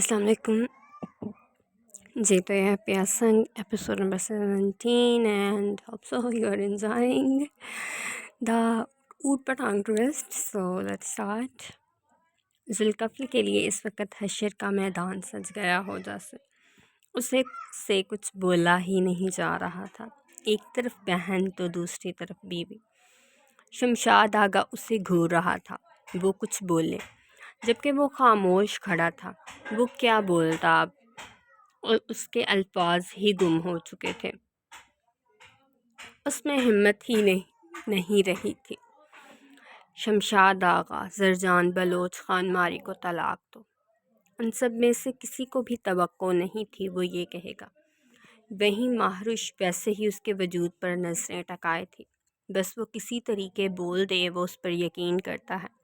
السلام علیکم. جی تو یہ پیاسنگ episode number 17 and hope so you are enjoying the اوٹ پٹانگ twist. So let's start. Zulkifl کے لیے اس وقت حشر کا میدان سج گیا ہو جیسے اسے سے کچھ بولا ہی نہیں جا رہا تھا. ایک طرف بہن تو دوسری طرف بیوی. شمشاد آغا اسے گھور رہا تھا وہ کچھ بولے جبکہ وہ خاموش کھڑا تھا. وہ کیا بولتا اب، اور اس کے الفاظ ہی گم ہو چکے تھے. اس میں ہمت ہی نہیں رہی تھی. شمشاد آغا، زرجان بلوچ خان ماری کو طلاق دو. ان سب میں سے کسی کو بھی توقع نہیں تھی وہ یہ کہے گا. وہیں مہرش ویسے ہی اس کے وجود پر نظریں ٹکائے تھی. بس وہ کسی طریقے بول دے وہ اس پر یقین کرتا ہے.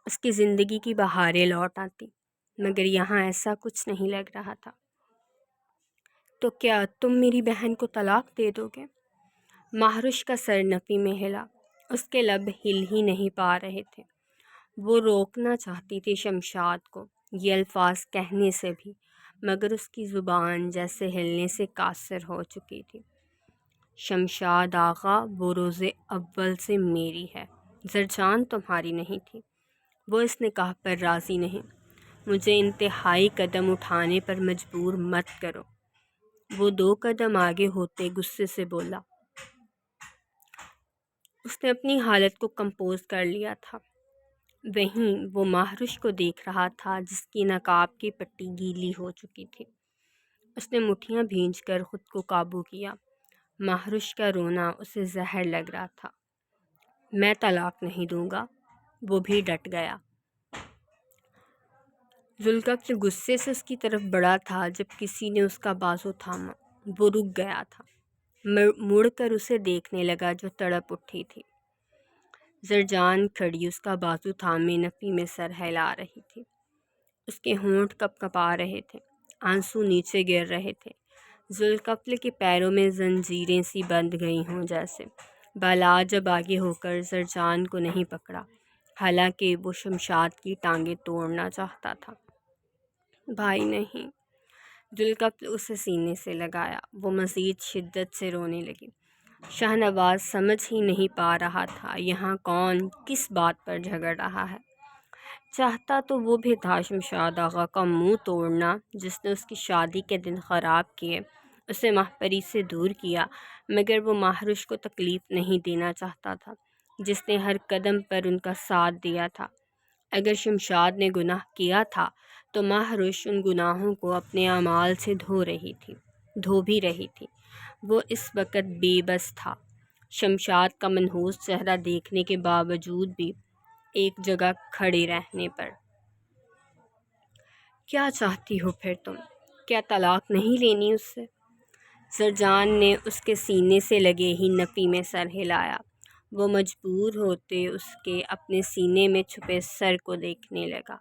اس کی زندگی کی بہاریں لوٹ آتی، مگر یہاں ایسا کچھ نہیں لگ رہا تھا. تو کیا تم میری بہن کو طلاق دے دو گے؟ مہرش کا سر نفی میں ہلا. اس کے لب ہل ہی نہیں پا رہے تھے. وہ روکنا چاہتی تھی شمشاد کو یہ الفاظ کہنے سے بھی، مگر اس کی زبان جیسے ہلنے سے قاصر ہو چکی تھی. شمشاد آغا، وہ روز اول سے میری ہے، زرجان تمہاری نہیں تھی. وہ اس نکاح پر راضی نہیں. مجھے انتہائی قدم اٹھانے پر مجبور مت کرو. وہ 2 قدم آگے ہوتے غصے سے بولا. اس نے اپنی حالت کو کمپوز کر لیا تھا. وہیں وہ مہرش کو دیکھ رہا تھا جس کی نقاب کی پٹی گیلی ہو چکی تھی. اس نے مٹھیاں بھینج کر خود کو قابو کیا. مہرش کا رونا اسے زہر لگ رہا تھا. میں طلاق نہیں دوں گا. وہ بھی ڈٹ گیا. ذوالکفل غصے سے اس کی طرف بڑھا تھا جب کسی نے اس کا بازو تھاما. وہ رک گیا تھا، مڑ کر اسے دیکھنے لگا جو تڑپ اٹھی تھی. زرجان کھڑی اس کا بازو تھامے نفی میں سر ہلا رہی تھی. اس کے ہونٹ کپ کپا رہے تھے، آنسو نیچے گر رہے تھے. ذوالکفل کے پیروں میں زنجیریں سی بندھ گئی ہوں جیسے. بالا جب آگے ہو کر زرجان کو نہیں پکڑا، حالانکہ وہ شمشاد کی ٹانگیں توڑنا چاہتا تھا. بھائی نہیں. ذوالکفل اسے سینے سے لگایا. وہ مزید شدت سے رونے لگی. شاہنواز سمجھ ہی نہیں پا رہا تھا یہاں کون کس بات پر جھگڑ رہا ہے. چاہتا تو وہ بھی تھا شمشاد آغا کا منہ توڑنا جس نے اس کی شادی کے دن خراب کیے، اسے ماہپری سے دور کیا، مگر وہ مہرش کو تکلیف نہیں دینا چاہتا تھا جس نے ہر قدم پر ان کا ساتھ دیا تھا. اگر شمشاد نے گناہ کیا تھا تو مہرش ان گناہوں کو اپنے اعمال سے دھو بھی رہی تھی. وہ اس وقت بے بس تھا، شمشاد کا منحوس چہرہ دیکھنے کے باوجود بھی ایک جگہ کھڑے رہنے پر. کیا چاہتی ہو پھر تم؟ کیا طلاق نہیں لینی اس سے؟ زرجان نے اس کے سینے سے لگے ہی نفی میں سر ہلایا. وہ مجبور ہوتے اس کے اپنے سینے میں چھپے سر کو دیکھنے لگا.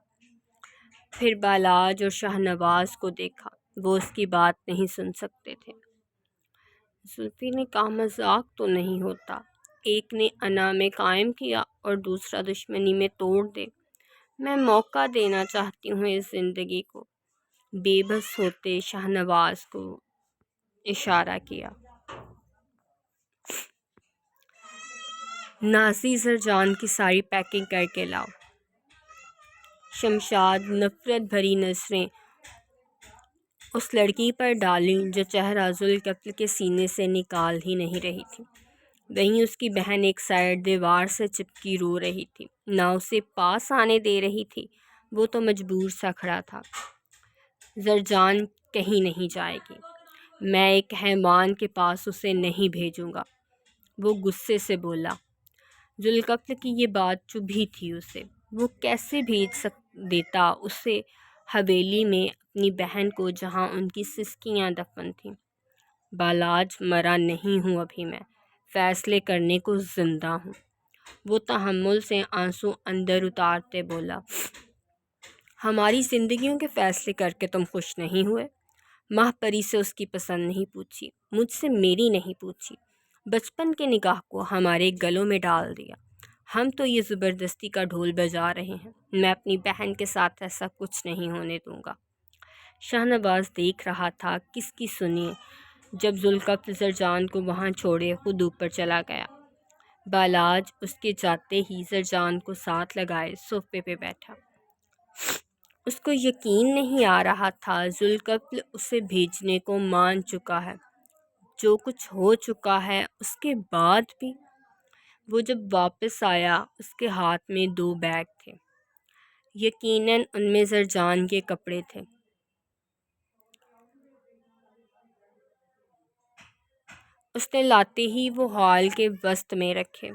پھر بالاج اور شاہنواز کو دیکھا. وہ اس کی بات نہیں سن سکتے تھے. زلفی نے کہا مذاق تو نہیں ہوتا. ایک نے انا میں قائم کیا اور دوسرا دشمنی میں توڑ دے. میں موقع دینا چاہتی ہوں اس زندگی کو. بے بس ہوتے شاہنواز کو اشارہ کیا. نازی زرجان کی ساری پیکنگ کر کے لاؤ. شمشاد نفرت بھری نظریں اس لڑکی پر ڈالیں جو چہرہ ذوالکفل کے سینے سے نکال ہی نہیں رہی تھی. وہیں اس کی بہن ایک سائڈ دیوار سے چپکی رو رہی تھی، نہ اسے پاس آنے دے رہی تھی. وہ تو مجبور سا کھڑا تھا. زرجان کہیں نہیں جائے گی. میں ایک حیوان کے پاس اسے نہیں بھیجوں گا. وہ غصے سے بولا. ذوالکفل کی یہ بات چبھی تھی اسے. وہ کیسے بھیج دیتا اسے حویلی میں اپنی بہن کو جہاں ان کی سسکیاں دفن تھیں. بالاج مرا نہیں ہوں ابھی، میں فیصلے کرنے کو زندہ ہوں. وہ تحمل سے آنسو اندر اتارتے بولا. ہماری زندگیوں کے فیصلے کر کے تم خوش نہیں ہوئے؟ ماہپری سے اس کی پسند نہیں پوچھی، مجھ سے میری نہیں پوچھی. بچپن کے نکاح کو ہمارے گلوں میں ڈال دیا. ہم تو یہ زبردستی کا ڈھول بجا رہے ہیں. میں اپنی بہن کے ساتھ ایسا کچھ نہیں ہونے دوں گا. شاہنواز دیکھ رہا تھا کس کی سنیے جب ذوالقفل زرجان کو وہاں چھوڑے خود اوپر چلا گیا۔ بالاج اس کے جاتے ہی زرجان کو ساتھ لگائے صوفے پہ بیٹھا۔ اس کو یقین نہیں آ رہا تھا ذوالقفل اسے بھیجنے کو مان چکا ہے، جو کچھ ہو چکا ہے اس کے بعد بھی۔ وہ جب واپس آیا اس کے ہاتھ میں 2 بیگ تھے، یقیناً ان میں زرجان کے کپڑے تھے۔ اس نے لاتے ہی وہ ہال کے وسط میں رکھے۔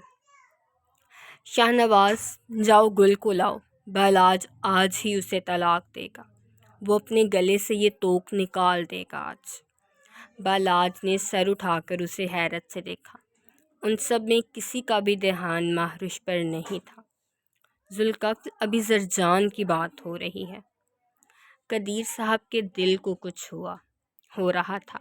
شاہنواز جاؤ گل کو لاؤ، بالاج آج ہی اسے طلاق دے گا، وہ اپنے گلے سے یہ توک نکال دے گا آج۔ بالاج نے سر اٹھا کر اسے حیرت سے دیکھا۔ ان سب میں کسی کا بھی دھیان مہروش پر نہیں تھا۔ ذوالقفل ابھی زرجان کی بات ہو رہی ہے۔ قدیر صاحب کے دل کو کچھ ہو رہا تھا۔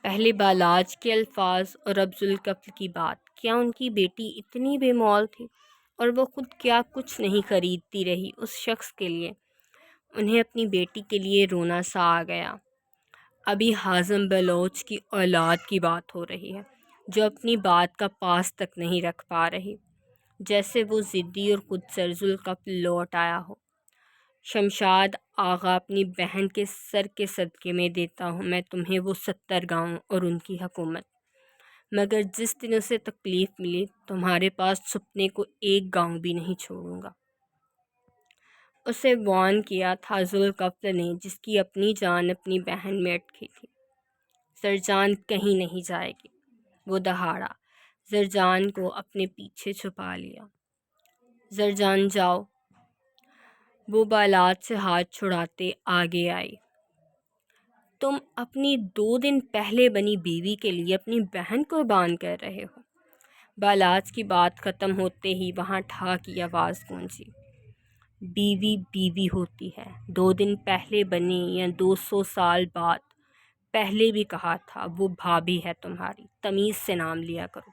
پہلے بالاج کے الفاظ اور اب ذوالقفل کی بات۔ کیا ان کی بیٹی اتنی بے مول تھی؟ اور وہ خود کیا کچھ نہیں خریدتی رہی اس شخص کے لیے؟ انہیں اپنی بیٹی کے لیے رونا سا آ گیا۔ ابھی حازم بلوچ کی اولاد کی بات ہو رہی ہے جو اپنی بات کا پاس تک نہیں رکھ پا رہی، جیسے وہ ضدی اور خود سر ذوالقفل لوٹ آیا ہو۔ شمشاد آغا اپنی بہن کے سر کے صدقے میں دیتا ہوں میں تمہیں وہ 70 گاؤں اور ان کی حکومت، مگر جس دن اسے تکلیف ملی تمہارے پاس چھپنے کو 1 گاؤں بھی نہیں چھوڑوں گا۔ اسے وارن کیا تھا ذوالقفل نے، جس کی اپنی جان اپنی بہن میں اٹکی تھی۔ زرجان کہیں نہیں جائے گی، وہ دہاڑا۔ زرجان کو اپنے پیچھے چھپا لیا۔ زرجان جاؤ۔ وہ بالاج سے ہاتھ چھڑاتے آگے آئی۔ تم اپنی 2 دن پہلے بنی بیوی کے لیے اپنی بہن قربان کر رہے ہو؟ بالاج کی بات ختم ہوتے ہی وہاں ٹھا کی آواز گونجی۔ بیوی بیوی ہوتی ہے، 2 دن پہلے بنی یا 200 سال بعد۔ پہلے بھی کہا تھا وہ بھابھی ہے تمہاری، تمیز سے نام لیا کرو۔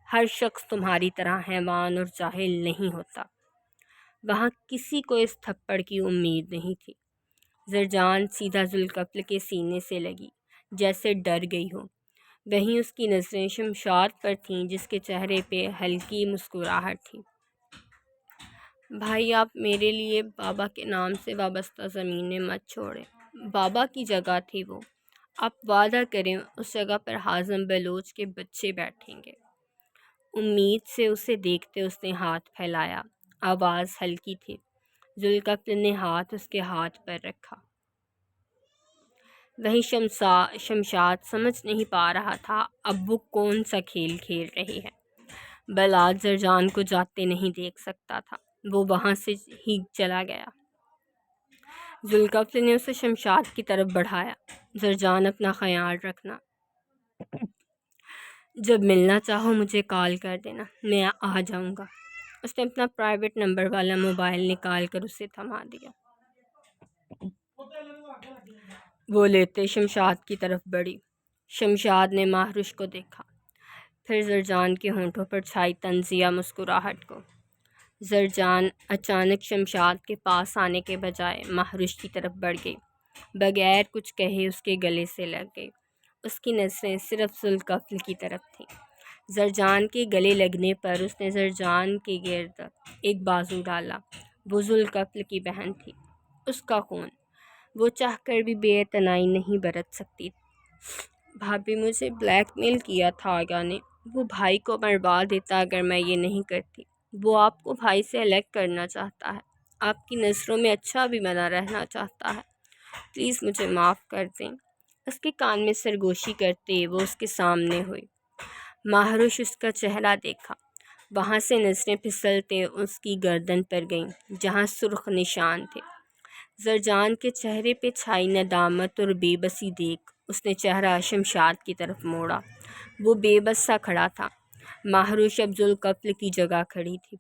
ہر شخص تمہاری طرح حیوان اور جاہل نہیں ہوتا۔ وہاں کسی کو اس تھپڑ کی امید نہیں تھی۔ زرجان سیدھا ذوالقفل کے سینے سے لگی، جیسے ڈر گئی ہو۔ وہیں اس کی نظریں شمشاد پر تھیں جس کے چہرے پہ ہلکی مسکراہٹ تھی۔ بھائی آپ میرے لیے بابا کے نام سے وابستہ زمینیں مت چھوڑیں، بابا کی جگہ تھی وہ، آپ وعدہ کریں اس جگہ پر حازم بلوچ کے بچے بیٹھیں گے۔ امید سے اسے دیکھتے اس نے ہاتھ پھیلایا، آواز ہلکی تھی۔ ذوالقفل نے ہاتھ اس کے ہاتھ پر رکھا۔ وہیں شمشاد سمجھ نہیں پا رہا تھا اب وہ کون سا کھیل کھیل رہی ہے۔ بالاج زرجان کو جاتے نہیں دیکھ سکتا تھا، وہ وہاں سے ہی چلا گیا۔ ذوالقفل نے اسے شمشاد کی طرف بڑھایا۔ زرجان اپنا خیال رکھنا، جب ملنا چاہو مجھے کال کر دینا، میں آ جاؤں گا۔ اس نے اپنا پرائیویٹ نمبر والا موبائل نکال کر اسے تھما دیا۔ وہ لیتے شمشاد کی طرف بڑھی۔ شمشاد نے مہروش کو دیکھا، پھر زرجان کے ہونٹوں پر چھائی طنزیہ مسکراہٹ کو۔ زرجان اچانک شمشاد کے پاس آنے کے بجائے مہروش کی طرف بڑھ گئی، بغیر کچھ کہے اس کے گلے سے لگ گئی۔ اس کی نظریں صرف ذوالقفل کی طرف تھیں۔ زرجان کے گلے لگنے پر اس نے زرجان کے گرد ایک بازو ڈالا۔ وہ ذوالقفل کی بہن تھی، اس کا خون، وہ چاہ کر بھی بے اعتنائی نہیں برت سکتی۔ بھابھی مجھے بلیک میل کیا تھا آگا نے، وہ بھائی کو مروا دیتا اگر میں یہ نہیں کرتی۔ وہ آپ کو بھائی سے الگ کرنا چاہتا ہے، آپ کی نظروں میں اچھا بھی بنا رہنا چاہتا ہے، پلیز مجھے معاف کر دیں۔ اس کے کان میں سرگوشی کرتے وہ اس کے سامنے ہوئی۔ مہروش اس کا چہرہ دیکھا، وہاں سے نظریں پھسلتے اس کی گردن پر گئیں جہاں سرخ نشان تھے۔ زرجان کے چہرے پہ چھائی ندامت اور بے بسی دیکھ اس نے چہرہ شمشاد کی طرف موڑا۔ وہ بے بس سا کھڑا تھا۔ مہروش اب ذوالقفل کی جگہ کھڑی تھی،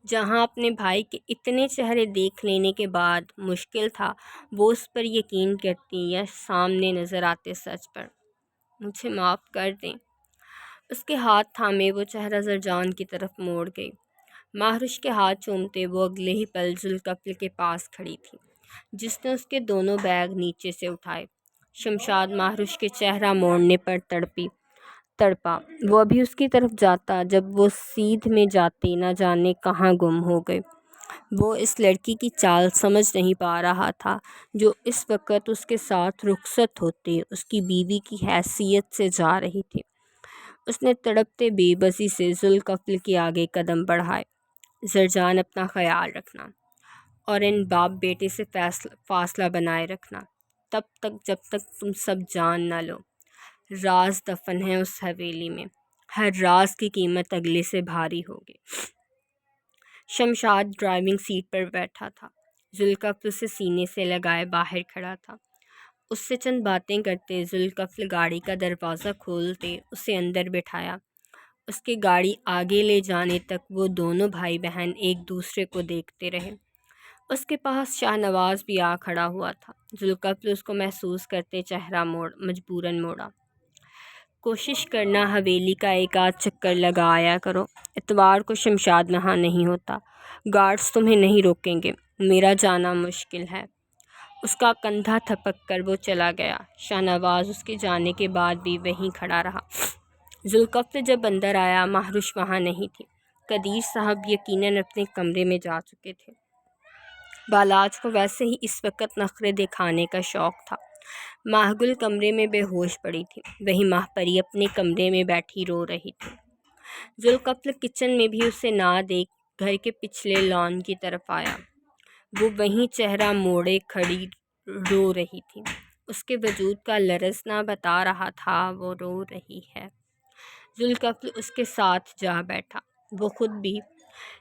جہاں اپنے بھائی کے اتنے چہرے دیکھ لینے کے بعد مشکل تھا وہ اس پر یقین کرتی یا سامنے نظر آتے سچ پر۔ مجھے معاف کر دیں۔ اس کے ہاتھ تھامے وہ چہرہ زرجان کی طرف موڑ گئی۔ مہروش کے ہاتھ چومتے وہ اگلے ہی پل ذوالقفل کے پاس کھڑی تھی۔ جس نے اس کے دونوں بیگ نیچے سے اٹھائے۔ شمشاد مہروش کے چہرہ موڑنے پر تڑپا۔ وہ ابھی اس کی طرف جاتا جب وہ سیدھ میں جاتے نہ جانے کہاں گم ہو گئے۔ وہ اس لڑکی کی چال سمجھ نہیں پا رہا تھا جو اس وقت اس کے ساتھ رخصت ہوتے اس کی بیوی کی حیثیت سے جا رہی تھی۔ اس نے تڑپتے بے بسی سے ذوالکفل کے آگے قدم بڑھائے۔ زرجان، اپنا خیال رکھنا اور ان باپ بیٹے سے فاصلہ بنائے رکھنا تب تک جب تک تم سب جان نہ لو۔ راز دفن ہے اس حویلی میں، ہر راز کی قیمت اگلے سے بھاری ہوگی۔ شمشاد ڈرائیونگ سیٹ پر بیٹھا تھا۔ ذوالکفل اسے سینے سے لگائے باہر کھڑا تھا۔ اس سے چند باتیں کرتے ذوالکفل گاڑی کا دروازہ کھولتے اسے اندر بٹھایا۔ اس کے گاڑی آگے لے جانے تک وہ دونوں بھائی بہن ایک دوسرے کو دیکھتے رہے۔ اس کے پاس شاہ نواز بھی آ کھڑا ہوا تھا۔ ذوالکفل اس کو محسوس کرتے چہرہ مجبوراً موڑا۔ کوشش کرنا حویلی کا ایک آدھ چکر لگا آیا کرو۔ اتوار کو شمشاد وہاں نہیں ہوتا۔ گارڈز تمہیں نہیں روکیں گے۔ میرا جانا مشکل ہے۔ اس کا کندھا تھپک کر وہ چلا گیا۔ شاہ نواز اس کے جانے کے بعد بھی وہیں کھڑا رہا۔ ذوالکفل جب اندر آیا مہروش وہاں نہیں تھی۔ قدیر صاحب یقیناً اپنے کمرے میں جا چکے تھے۔ بالاج کو ویسے ہی اس وقت نخرے دکھانے کا شوق تھا۔ ماہ گل کمرے میں بے ہوش پڑی تھی، وہی ماہ پری اپنے کمرے میں بیٹھی رو رہی تھی۔ ذوالکفل کچن میں بھی اسے نہ دیکھ گھر کے پچھلے لان کی طرف آیا۔ وہ وہیں چہرہ موڑے کھڑی رو رہی تھی۔ اس کے وجود کا لرز نہ بتا رہا تھا وہ رو رہی ہے۔ ذوالکفل اس کے ساتھ جا بیٹھا۔ وہ خود بھی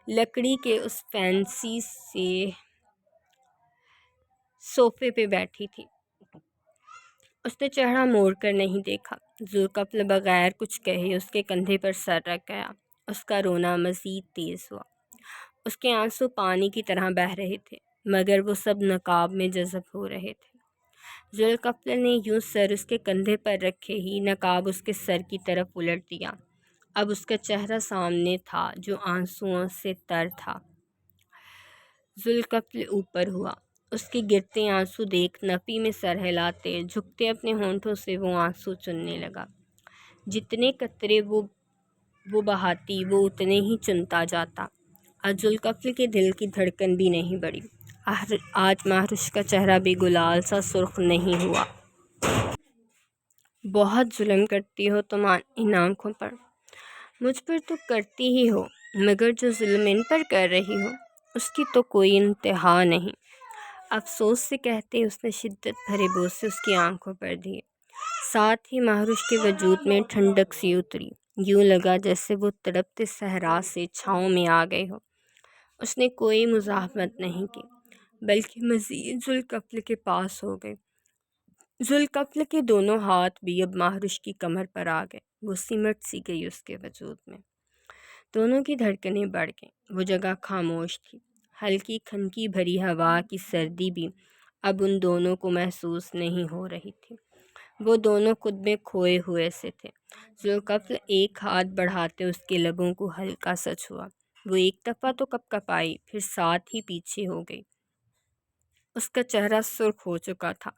لکڑی کے اس فینسی سے صوفے پہ بیٹھی تھی۔ اس نے چہرہ موڑ کر نہیں دیکھا۔ ذوالکفل بغیر کچھ کہے اس کے کندھے پر سر رکھ گیا۔ اس کا رونا مزید تیز ہوا۔ اس کے آنسو پانی کی طرح بہہ رہے تھے، مگر وہ سب نقاب میں جذب ہو رہے تھے۔ ذوالکفل نے یوں سر اس کے کندھے پر رکھے ہی نقاب اس کے سر کی طرف الٹ دیا۔ اب اس کا چہرہ سامنے تھا جو آنسوؤں سے تر تھا۔ ذوالکفل اوپر ہوا۔ اس کے گرتے آنسو دیکھ نفی میں سر ہلاتے جھکتے اپنے ہونٹوں سے وہ آنسو چننے لگا۔ جتنے قطرے وہ بہاتی وہ اتنے ہی چنتا جاتا۔ آج ذوالکفل کے دل کی دھڑکن بھی نہیں بڑھی۔ آج مہروش کا چہرہ بھی گلال سا سرخ نہیں ہوا۔ بہت ظلم کرتی ہو تم ان آنکھوں پر۔ مجھ پر تو کرتی ہی ہو، مگر جو ظلم ان پر کر رہی ہو اس کی تو کوئی انتہا نہیں۔ افسوس سے کہتے اس نے شدت بھرے بوسے اس کی آنکھوں پر دیے۔ ساتھ ہی مہروش کے وجود میں ٹھنڈک سی اتری۔ یوں لگا جیسے وہ تڑپتے صحرا سے چھاؤں میں آ گئے ہو۔ اس نے کوئی مزاحمت نہیں کی، بلکہ مزید ذوالکفل کے پاس ہو گئے۔ ذوالکفل کے دونوں ہاتھ بھی اب مہروش کی کمر پر آ گئے۔ وہ سمٹ سی گئی اس کے وجود میں۔ دونوں کی دھڑکنیں بڑھ گئیں۔ وہ جگہ خاموش تھی۔ ہلکی کھنکی بھری ہوا کی سردی بھی اب ان دونوں کو محسوس نہیں ہو رہی تھی۔ وہ دونوں خود میں کھوئے ہوئے سے تھے۔ ذوالکفل ایک ہاتھ بڑھاتے اس کے لبوں کو ہلکا سا چھوا۔ وہ ایک دفعہ تو کپکپائی، پھر ساتھ ہی پیچھے ہو گئی۔ اس کا چہرہ سرخ ہو چکا تھا،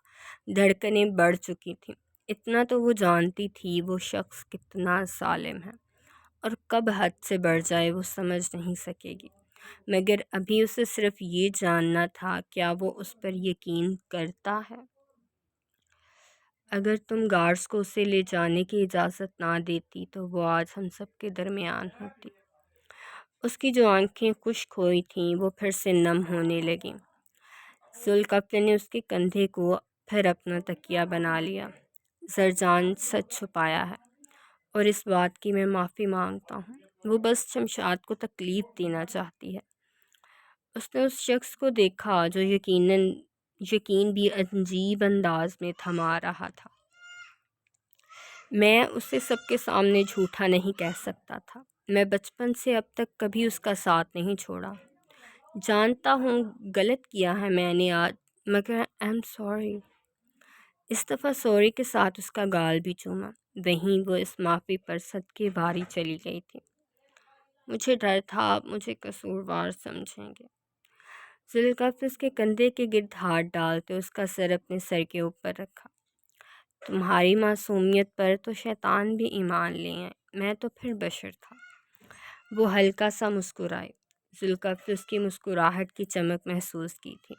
دھڑکنیں بڑھ چکی تھیں۔ اتنا تو وہ جانتی تھی وہ شخص کتنا ظالم ہے، اور کب حد سے بڑھ جائے وہ سمجھ نہیں سکے گی، مگر ابھی اسے صرف یہ جاننا تھا کیا وہ اس پر یقین کرتا ہے۔ اگر تم گارڈز کو اسے لے جانے کی اجازت نہ دیتی تو وہ آج ہم سب کے درمیان ہوتی۔ اس کی جو آنکھیں خشک ہوئی تھیں وہ پھر سے نم ہونے لگیں۔ ذوالکفل نے اس کے کندھے کو پھر اپنا تکیہ بنا لیا۔ زرجان سچ چھپایا ہے، اور اس بات کی میں معافی مانگتا ہوں۔ وہ بس شمشاد کو تکلیف دینا چاہتی ہے۔ اس نے اس شخص کو دیکھا جو یقین بھی عجیب انداز میں تھما رہا تھا۔ میں اسے سب کے سامنے جھوٹا نہیں کہہ سکتا تھا۔ میں بچپن سے اب تک کبھی اس کا ساتھ نہیں چھوڑا۔ جانتا ہوں غلط کیا ہے میں نے آج، مگر آئی ایم سوری۔ اس دفعہ سوری کے ساتھ اس کا گال بھی چوما۔ وہیں وہ اس معافی پر صدقے باری چلی گئی تھی۔ مجھے ڈر تھا آپ مجھے قصوروار سمجھیں گے۔ ذوالکفل اس کے کندھے کے گرد ہاتھ ڈالتے اس کا سر اپنے سر کے اوپر رکھا۔ تمہاری معصومیت پر تو شیطان بھی ایمان لے آئے، میں تو پھر بشر تھا۔ وہ ہلکا سا مسکرائے۔ ذوالکفل اس کی مسکراہٹ کی چمک محسوس کی تھی۔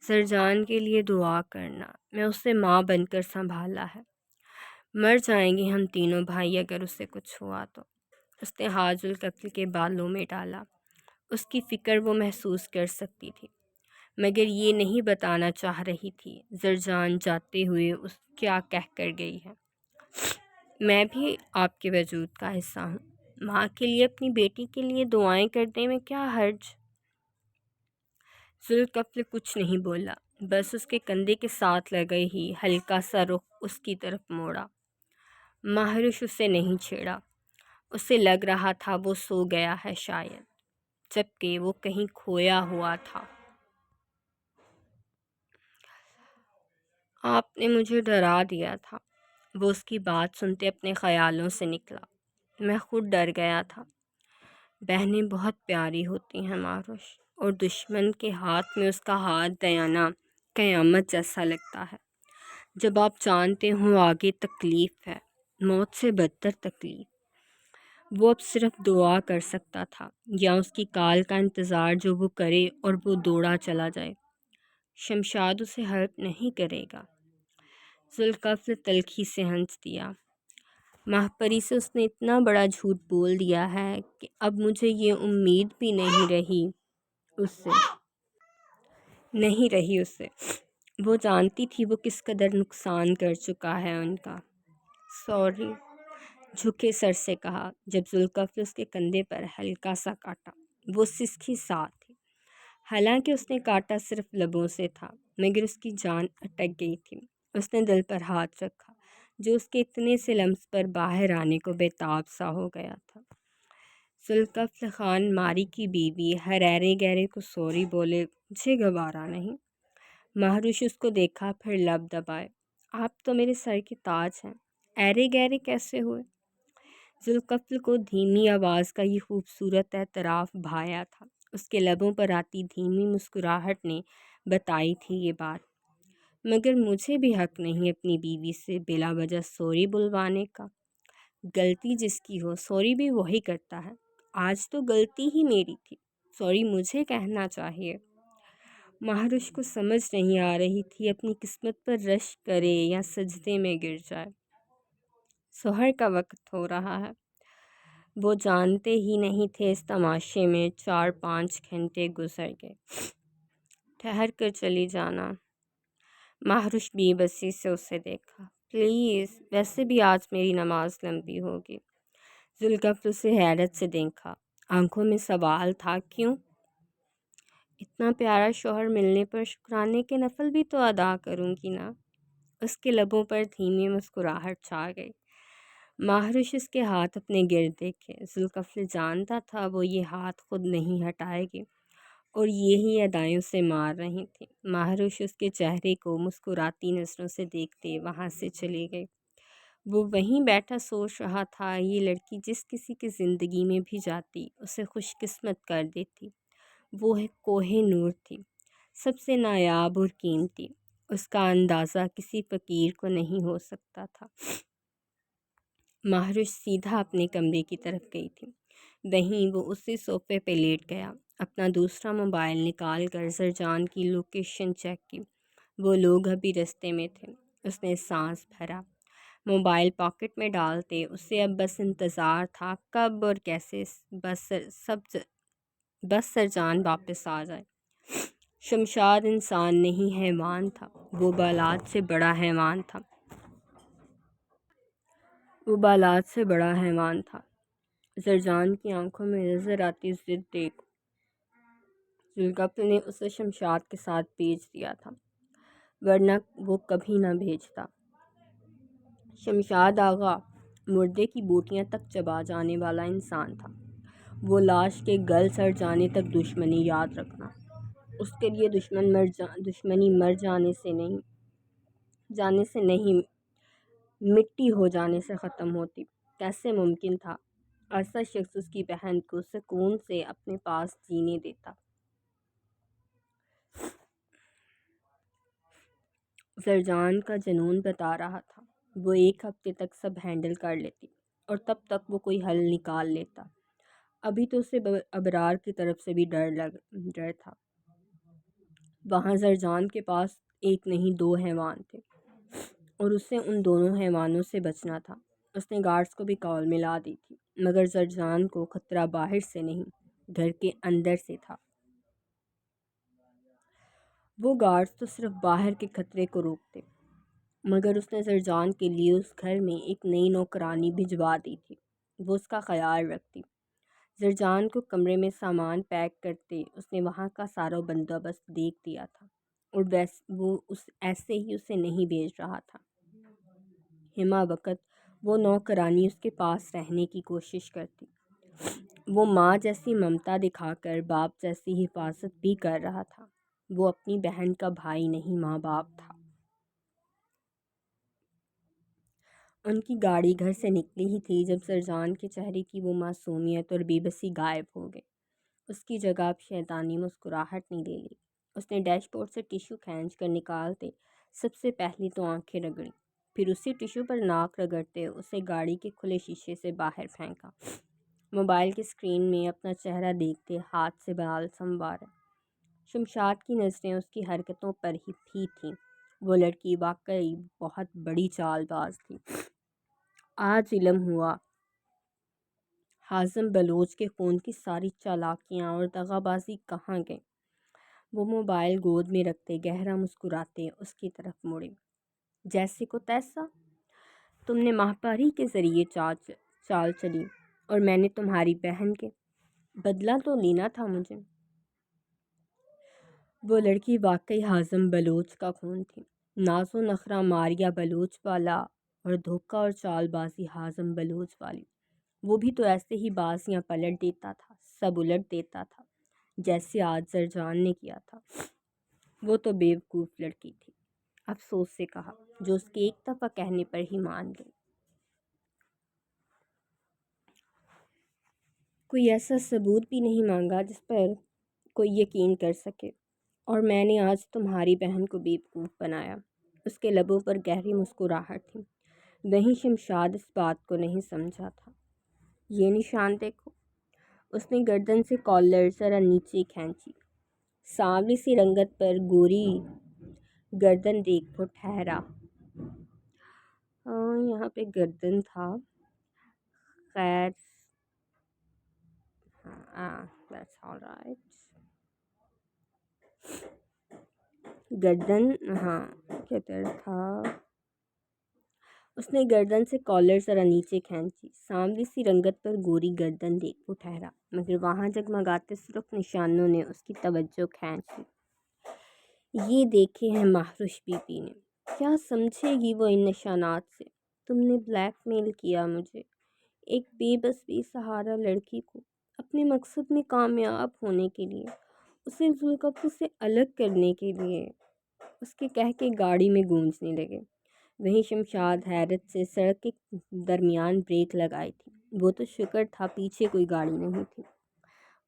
زرجان کے لیے دعا کرنا، میں اسے ماں بن کر سنبھالا ہے، مر جائیں گے ہم تینوں بھائی اگر اسے کچھ ہوا تو۔ اس نے ہاتھ ذوالکفل کے بالوں میں ڈالا۔ اس کی فکر وہ محسوس کر سکتی تھی، مگر یہ نہیں بتانا چاہ رہی تھی زرجان جاتے ہوئے اس کیا کہہ کر گئی ہے۔ میں بھی آپ کے وجود کا حصہ ہوں، ماں کے لیے اپنی بیٹی کے لیے دعائیں کرنے میں کیا حرج؟ ذوالکفل کچھ نہیں بولا، بس اس کے کندھے کے ساتھ لگے ہی ہلکا سا رخ اس کی طرف موڑا۔ مہرش اسے نہیں چھیڑا، اسے لگ رہا تھا وہ سو گیا ہے شاید، جبکہ وہ کہیں کھویا ہوا تھا۔ آپ نے مجھے ڈرا دیا تھا، وہ اس کی بات سنتے اپنے خیالوں سے نکلا۔ میں خود ڈر گیا تھا۔ بہنیں بہت پیاری ہوتی ہیں مہرش، اور دشمن کے ہاتھ میں اس کا ہاتھ دینا قیامت جیسا لگتا ہے۔ جب آپ جانتے ہوں آگے تکلیف ہے، موت سے بدتر تکلیف۔ وہ اب صرف دعا کر سکتا تھا، یا اس کی کال کا انتظار جو وہ کرے اور وہ دوڑا چلا جائے۔ شمشاد اسے ہرٹ نہیں کرے گا۔ ذوالکفل تلخی سے ہنس دیا۔ ماہپری سے اس نے اتنا بڑا جھوٹ بول دیا ہے کہ اب مجھے یہ امید بھی نہیں رہی اس سے۔ وہ جانتی تھی وہ کس قدر نقصان کر چکا ہے ان کا۔ سوری، جھکے سر سے کہا جب ذوالکفل اس کے کندھے پر ہلکا سا کاٹا۔ وہ سسکی ساتھ تھی، حالانکہ اس نے کاٹا صرف لبوں سے تھا، مگر اس کی جان اٹک گئی تھی۔ اس نے دل پر ہاتھ رکھا جو اس کے اتنے سے لمس پر باہر آنے کو بے تاب سا ہو گیا تھا۔ ذوالکفل خان ماری کی بیوی ہر ایرے گہرے کو سوری بولے مجھے گوارا نہیں۔ مہرش اس کو دیکھا، پھر لب دبائے۔ آپ تو میرے سر کے تاج ہیں، ایرے گہرے کیسے ہوئے؟ ذوالکفل کو دھیمی آواز کا یہ خوبصورت اعتراف بھایا تھا۔ اس کے لبوں پر آتی دھیمی مسکراہٹ نے بتائی تھی یہ بات۔ مگر مجھے بھی حق نہیں اپنی بیوی سے بلا وجہ سوری بلوانے کا۔ غلطی جس کی ہو سوری بھی وہی کرتا ہے۔ آج تو غلطی ہی میری تھی، سوری مجھے کہنا چاہیے۔ مہرش کو سمجھ نہیں آ رہی تھی اپنی قسمت پر رشک کرے یا سجدے میں گر جائے۔ سحر کا وقت ہو رہا ہے۔ وہ جانتے ہی نہیں تھے اس تماشے میں 4-5 گھنٹے گزر گئے۔ ٹھہر کر چلی جانا۔ مہرش بے بسی سے اسے دیکھا۔ پلیز، ویسے بھی آج میری نماز لمبی ہوگی۔ ذوالکفل اسے حیرت سے دیکھا، آنکھوں میں سوال تھا، کیوں؟ اتنا پیارا شوہر ملنے پر شکرانے کے نفل بھی تو ادا کروں گی نا۔ اس کے لبوں پر دھیمی مسکراہٹ چھا گئی۔ مہرش اس کے ہاتھ اپنے گرد دیکھے۔ ذوالکفل جانتا تھا وہ یہ ہاتھ خود نہیں ہٹائے گی، اور یہی ادائیں اسے مار رہی تھیں۔ مہرش اس کے چہرے کو مسکراتی نظروں سے دیکھتے وہاں سے چلی گئی۔ وہ وہیں بیٹھا سوچ رہا تھا، یہ لڑکی جس کسی کی زندگی میں بھی جاتی اسے خوش قسمت کر دیتی۔ وہ ایک کوہ نور تھی، سب سے نایاب اور قیمتی۔ اس کا اندازہ کسی فقیر کو نہیں ہو سکتا تھا۔ مہرش سیدھا اپنے کمرے کی طرف گئی تھی۔ وہیں وہ اسی صوفے پہ لیٹ گیا، اپنا دوسرا موبائل نکال کر زرجان کی لوکیشن چیک کی۔ وہ لوگ ابھی رستے میں تھے۔ اس نے سانس بھرا، موبائل پاکٹ میں ڈالتے اسے اب بس انتظار تھا کب اور کیسے بس زرجان واپس آ جائے۔ شمشاد انسان نہیں حیوان تھا، وہ بالات سے بڑا حیوان تھا۔ زرجان کی آنکھوں میں نظر آتی ضد دیکھ ذوالکفل نے اسے شمشاد کے ساتھ بھیج دیا تھا، ورنہ وہ کبھی نہ بھیجتا۔ شمشاد آغا مردے کی بوٹیاں تک چبا جانے والا انسان تھا۔ وہ لاش کے گل سڑ جانے تک دشمنی یاد رکھنا، اس کے لیے دشمنی مر جانے سے نہیں مٹی ہو جانے سے ختم ہوتی۔ کیسے ممکن تھا ایسا شخص اس کی بہن کو سکون سے اپنے پاس جینے دیتا؟ زرجان کا جنون بتا رہا تھا۔ وہ 1 ہفتے تک سب ہینڈل کر لیتی اور تب تک وہ کوئی حل نکال لیتا۔ ابھی تو اسے ابرار کی طرف سے بھی ڈر تھا۔ وہاں زرجان کے پاس 1 نہیں 2 حیوان تھے اور اسے ان دونوں حیوانوں سے بچنا تھا۔ اس نے گارڈز کو بھی کال ملا دی تھی، مگر زرجان کو خطرہ باہر سے نہیں، گھر کے اندر سے تھا۔ وہ گارڈز تو صرف باہر کے خطرے کو روکتے، مگر اس نے زرجان کے لیے اس گھر میں ایک نئی نوکرانی بھجوا دی تھی۔ وہ اس کا خیال رکھتی، زرجان کو کمرے میں سامان پیک کرتے، اس نے وہاں کا سارا بندوبست دیکھ دیا تھا اور وہ ایسے ہی اسے نہیں بھیج رہا تھا۔ ہما وقت وہ نوکرانی اس کے پاس رہنے کی کوشش کرتی۔ وہ ماں جیسی ممتا دکھا کر باپ جیسی حفاظت بھی کر رہا تھا۔ وہ اپنی بہن کا بھائی نہیں، ماں باپ تھا۔ ان کی گاڑی گھر سے نکلی ہی تھی جب زرجان کے چہرے کی وہ معصومیت اور بے بسی غائب ہو گئی۔ اس کی جگہ اب شیطانی مسکراہٹ نے لے لی۔ اس نے ڈیش بورڈ سے ٹیشو کھینچ کر نکالتے سب سے پہلی تو آنکھیں رگڑی، پھر اسی ٹیشو پر ناک رگڑتے اسے گاڑی کے کھلے شیشے سے باہر پھینکا۔ موبائل کی اسکرین میں اپنا چہرہ دیکھتے ہاتھ سے بال سنوارا۔ شمشاد کی نظریں اس کی حرکتوں پر ہی تھیں۔ وہ لڑکی واقعی بہت بڑی چال باز تھی۔ آج علم ہوا حازم بلوچ کے خون کی ساری چالاکیاں اور دغا بازی کہاں گئیں۔ وہ موبائل گود میں رکھتے گہرا مسکراتے اس کی طرف مڑے۔ جیسے کو تیسا، تم نے ماہپاری کے ذریعے چال چلی اور میں نے تمہاری بہن کے، بدلہ تو لینا تھا مجھے۔ وہ لڑکی واقعی حازم بلوچ کا خون تھی۔ ناز و نخرہ ماریہ بلوچ والا اور دھوکہ اور چال بازی حازم بلوچ والی۔ وہ بھی تو ایسے ہی بازیاں پلٹ دیتا تھا، سب الٹ دیتا تھا، جیسے آج زرجان نے کیا تھا۔ وہ تو بیوقوف لڑکی تھی، افسوس سے کہا، جو اس کے ایک دفعہ کہنے پر ہی مان گئی۔ کوئی ایسا ثبوت بھی نہیں مانگا جس پر کوئی یقین کر سکے، اور میں نے آج تمہاری بہن کو بیوقوف بنایا۔ اس کے لبوں پر گہری مسکراہٹ تھی۔ وہیں شمشاد اس بات کو نہیں سمجھا تھا۔ یہ نشان دیکھو۔ اس نے گردن سے کالر ذرا نیچے کھینچی۔ سانولی سی رنگت پر گوری گردن دیکھ وہ ٹھہرا۔ یہاں پہ گردن تھا، خیر that's all right. گردن کدھر تھا؟ اس نے گردن سے کالر ذرا نیچے کھینچی۔ سانولی سی رنگت پر گوری گردن دیکھ وہ ٹھہرا، مگر وہاں جگمگاتے سرخ نشانوں نے اس کی توجہ کھینچ لی۔ یہ دیکھے ہیں مہروش بی بی نے، کیا سمجھے گی وہ ان نشانات سے؟ تم نے بلیک میل کیا مجھے، ایک بے بس بے سہارا لڑکی کو، اپنے مقصد میں کامیاب ہونے کے لیے، اسے ذوالقفل سے الگ کرنے کے لیے۔ اس کے کہہ کے گاڑی میں گونجنے لگے۔ وہیں شمشاد حیرت سے سڑک کے درمیان بریک لگائی تھی۔ وہ تو شکر تھا پیچھے کوئی گاڑی نہیں تھی۔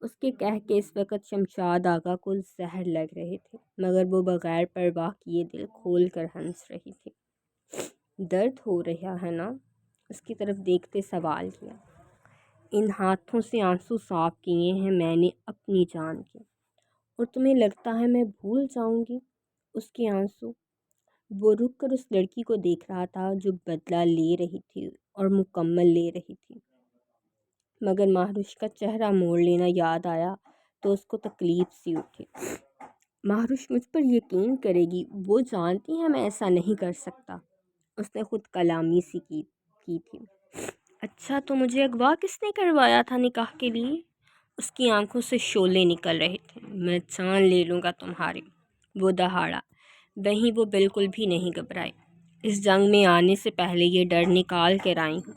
اس کے کہہ کے اس وقت شمشاد آقا کو زہر لگ رہے تھے، مگر وہ بغیر پرواہ کیے دل کھول کر ہنس رہی تھی۔ درد ہو رہا ہے نا؟ اس کی طرف دیکھتے سوال کیا۔ ان ہاتھوں سے آنسو صاف کیے ہیں میں نے اپنی جان کے، اور تمہیں لگتا ہے میں بھول جاؤں گی اس کے آنسو؟ وہ رک کر اس لڑکی کو دیکھ رہا تھا جو بدلہ لے رہی تھی اور مکمل لے رہی تھی، مگر مہروش کا چہرہ موڑ لینا یاد آیا تو اس کو تکلیف سی اٹھی۔ مہروش مجھ پر یقین کرے گی، وہ جانتی ہے میں ایسا نہیں کر سکتا۔ اس نے خود کلامی سی کی تھی۔ اچھا تو مجھے اغوا کس نے کروایا تھا نکاح کے لیے؟ اس کی آنکھوں سے شعلے نکل رہے تھے۔ میں جان لے لوں گا تمہاری، وہ دہاڑا۔ وہیں وہ بالکل بھی نہیں گھبرائی۔ اس جنگ میں آنے سے پہلے یہ ڈر نکال کر آئی ہوں،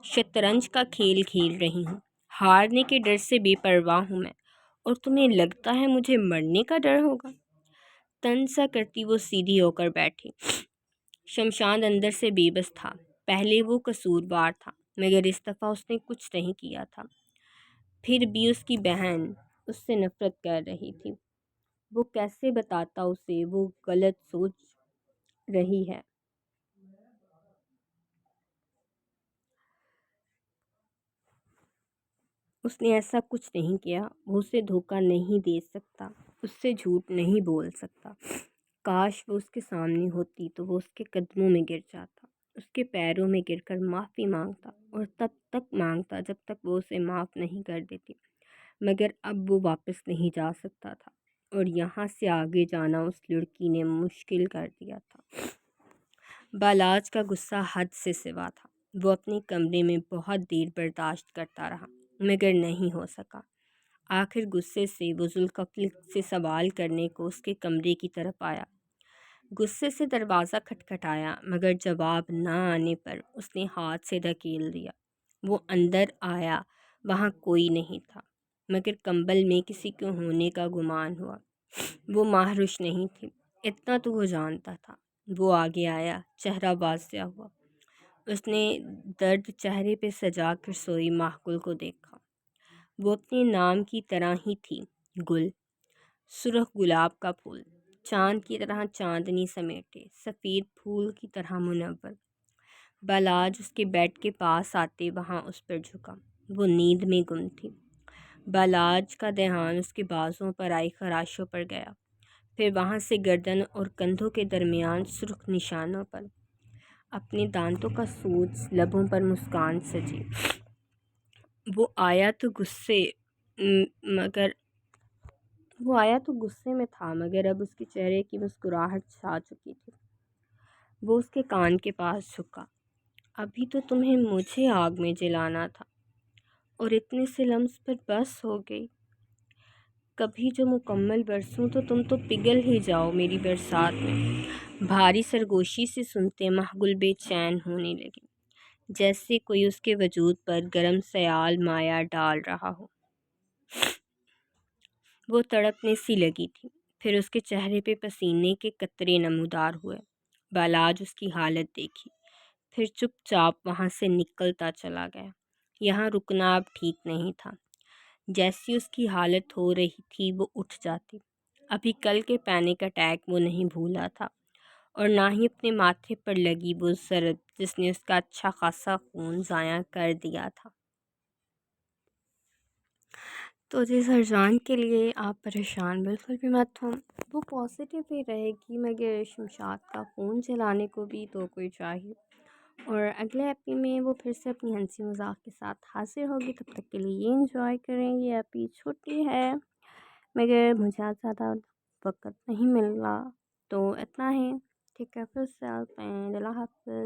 شطرنج کا کھیل کھیل رہی ہوں، ہارنے کے ڈر سے بے پرواہ ہوں میں، اور تمہیں لگتا ہے مجھے مرنے کا ڈر ہوگا؟ تن سا کرتی وہ سیدھی ہو کر بیٹھی۔ شمشاد اندر سے بے بس تھا۔ پہلے وہ قصوروار تھا، مگر اس دفعہ اس نے کچھ نہیں کیا تھا۔ پھر بھی اس کی بہن اس سے نفرت کر رہی تھی۔ وہ کیسے بتاتا اسے وہ غلط سوچ رہی ہے۔ اس نے ایسا کچھ نہیں کیا، وہ اسے دھوکہ نہیں دے سکتا، اس سے جھوٹ نہیں بول سکتا۔ کاش وہ اس کے سامنے ہوتی تو وہ اس کے قدموں میں گر جاتا، اس کے پیروں میں گر کر معافی مانگتا، اور تب تک مانگتا جب تک وہ اسے معاف نہیں کر دیتی۔ مگر اب وہ واپس نہیں جا سکتا تھا، اور یہاں سے آگے جانا اس لڑکی نے مشکل کر دیا تھا۔ بالاج کا غصہ حد سے سوا تھا۔ وہ اپنے کمرے میں بہت دیر برداشت کرتا رہا، مگر نہیں ہو سکا۔ آخر غصے سے وہ ذوالفقار سے سوال کرنے کو اس کے کمرے کی طرف آیا۔ غصے سے دروازہ کھٹکھٹایا، مگر جواب نہ آنے پر اس نے ہاتھ سے دھکیل دیا۔ وہ اندر آیا، وہاں کوئی نہیں تھا، مگر کمبل میں کسی کے ہونے کا گمان ہوا۔ وہ مہرش نہیں تھی، اتنا تو وہ جانتا تھا۔ وہ آگے آیا، چہرہ واضح ہوا۔ اس نے درد چہرے پہ سجا کر سوئی محگل کو دیکھا۔ وہ اپنے نام کی طرح ہی تھی، گل، سرخ گلاب کا پھول، چاند کی طرح چاندنی سمیٹے، سفید پھول کی طرح منور۔ بالاج اس کے بیڈ کے پاس آتے وہاں اس پر جھکا۔ وہ نیند میں گم تھی۔ بالاج کا دھیان اس کے بازوں پر آئی خراشوں پر گیا، پھر وہاں سے گردن اور کندھوں کے درمیان سرخ نشانوں پر۔ اپنے دانتوں کا سوج، لبوں پر مسکان سجی۔ وہ آیا تو غصے میں تھا، مگر اب اس کے چہرے کی مسکراہٹ چھا چکی تھی۔ وہ اس کے کان کے پاس جھکا۔ ابھی تو تمہیں مجھے آگ میں جلانا تھا، اور اتنے سے لمس پر بس ہو گئی۔ کبھی جو مکمل برسوں تو تم تو پگھل ہی جاؤ میری برسات میں۔ بھاری سرگوشی سے سنتے محگل بے چین ہونے لگی، جیسے کوئی اس کے وجود پر گرم سیال مایہ ڈال رہا ہو۔ وہ تڑپنے سی لگی تھی، پھر اس کے چہرے پہ پسینے کے قطرے نمودار ہوئے۔ بالاج اس کی حالت دیکھی، پھر چپ چاپ وہاں سے نکلتا چلا گیا۔ یہاں رکنا اب ٹھیک نہیں تھا۔ جیسی اس کی حالت ہو رہی تھی وہ اٹھ جاتی۔ ابھی کل کے پینک اٹیک وہ نہیں بھولا تھا، اور نہ ہی اپنے ماتھے پر لگی وہ ضرب جس نے اس کا اچھا خاصا خون ضائع کر دیا تھا۔ تو جی سرجان کے لیے آپ پریشان بالکل بھی مت ہوں، وہ پازیٹیو ہی رہے گی، مگر شمشاد کا خون جلانے کو بھی تو کوئی چاہیے۔ اور اگلے ایپی میں وہ پھر سے اپنی ہنسی مذاق کے ساتھ حاضر ہوگی۔ تب تک کے لیے یہ انجوائے کریں۔ یہ ایپی چھوٹی ہے، مگر مجھے آج زیادہ وقت نہیں مل رہا، تو اتنا ہی۔ ٹھیک ہے، پھر سے آتے ہیں۔ اللہ حافظ۔